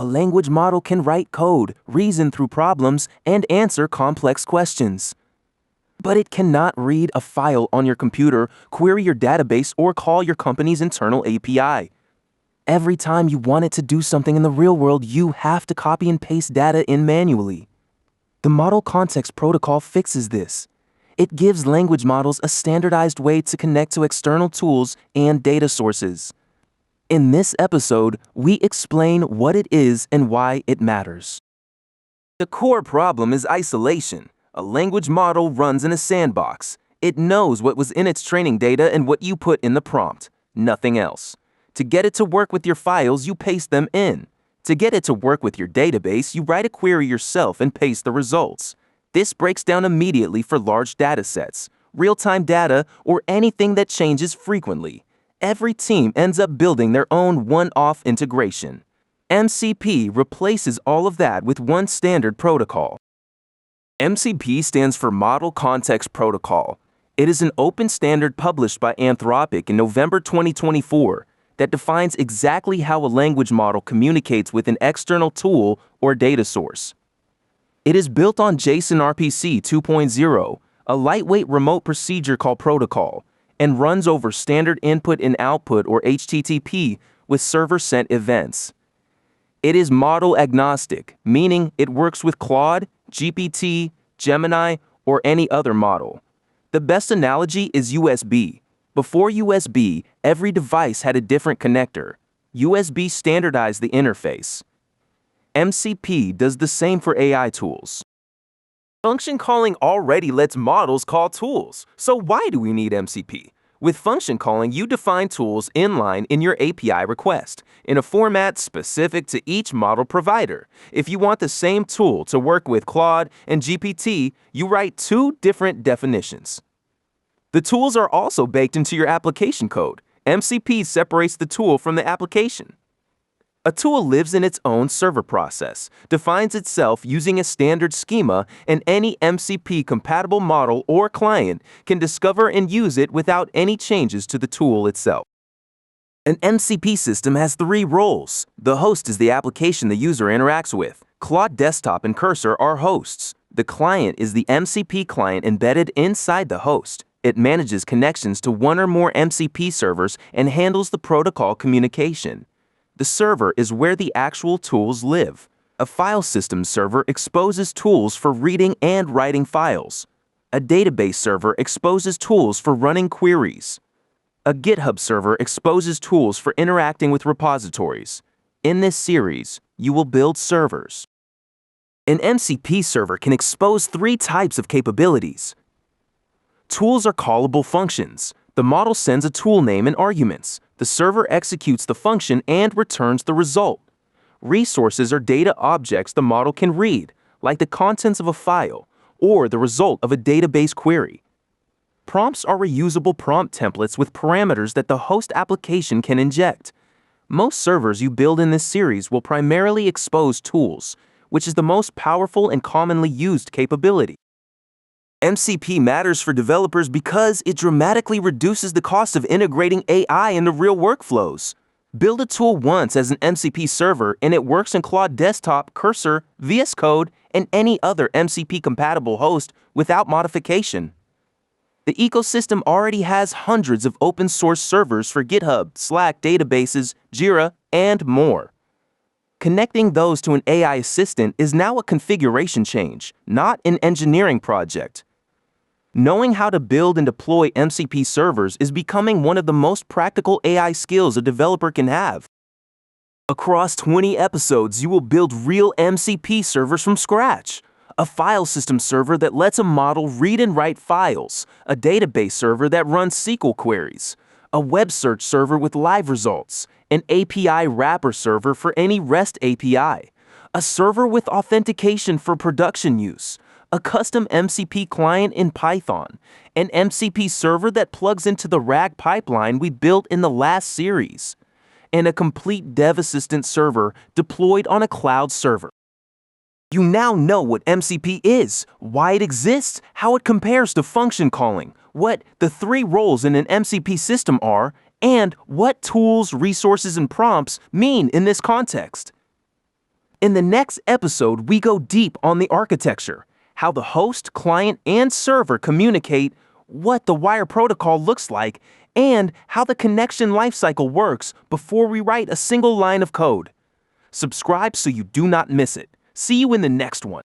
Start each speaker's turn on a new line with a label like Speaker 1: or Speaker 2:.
Speaker 1: A language model can write code, reason through problems, and answer complex questions. But it cannot read a file on your computer, query your database, or call your company's internal API. Every time you want it to do something in the real world, you have to copy and paste data in manually. The Model Context Protocol fixes this. It gives language models a standardized way to connect to external tools and data sources. In this episode, we explain what it is and why it matters. The core problem is isolation. A language model runs in a sandbox. It knows what was in its training data and what you put in the prompt, nothing else. To get it to work with your files, you paste them in. To get it to work with your database, you write a query yourself and paste the results. This breaks down immediately for large data sets, real-time data, or anything that changes frequently. Every team ends up building their own one-off integration. MCP replaces all of that with one standard protocol. MCP stands for Model Context Protocol. It is an open standard published by Anthropic in November 2024 that defines exactly how a language model communicates with an external tool or data source. It is built on JSON RPC 2.0, a lightweight remote procedure call protocol, and runs over standard input and output or HTTP with server-sent events. It is model agnostic, meaning it works with Claude, GPT, Gemini, or any other model. The best analogy is USB. Before USB, every device had a different connector. USB standardized the interface. MCP does the same for AI tools. Function calling already lets models call tools, so why do we need MCP? With function calling, you define tools inline in your API request, in a format specific to each model provider. If you want the same tool to work with Claude and GPT, you write two different definitions. The tools are also baked into your application code. MCP separates the tool from the application. A tool lives in its own server process, defines itself using a standard schema, and any MCP-compatible model or client can discover and use it without any changes to the tool itself. An MCP system has three roles. The host is the application the user interacts with. Claude Desktop and Cursor are hosts. The client is the MCP client embedded inside the host. It manages connections to one or more MCP servers and handles the protocol communication. The server is where the actual tools live. A file system server exposes tools for reading and writing files. A database server exposes tools for running queries. A GitHub server exposes tools for interacting with repositories. In this series, you will build servers. An MCP server can expose three types of capabilities. Tools are callable functions. The model sends a tool name and arguments. The server executes the function and returns the result. Resources are data objects the model can read, like the contents of a file or the result of a database query. Prompts are reusable prompt templates with parameters that the host application can inject. Most servers you build in this series will primarily expose tools, which is the most powerful and commonly used capability. MCP matters for developers because it dramatically reduces the cost of integrating AI into real workflows. Build a tool once as an MCP server and it works in Claude Desktop, Cursor, VS Code, and any other MCP-compatible host without modification. The ecosystem already has hundreds of open-source servers for GitHub, Slack, databases, Jira, and more. Connecting those to an AI assistant is now a configuration change, not an engineering project. Knowing how to build and deploy MCP servers is becoming one of the most practical AI skills a developer can have. Across 20 episodes, you will build real MCP servers from scratch. A file system server that lets a model read and write files. A database server that runs SQL queries. A web search server with live results. An API wrapper server for any REST API. A server with authentication for production use. A custom MCP client in Python, an MCP server that plugs into the RAG pipeline we built in the last series, and a complete dev assistant server deployed on a cloud server. You now know what MCP is, why it exists, how it compares to function calling, what the three roles in an MCP system are, and what tools, resources, and prompts mean in this context. In the next episode, we go deep on the architecture, how the host, client, and server communicate, what the wire protocol looks like, and how the connection lifecycle works before we write a single line of code. Subscribe so you do not miss it. See you in the next one.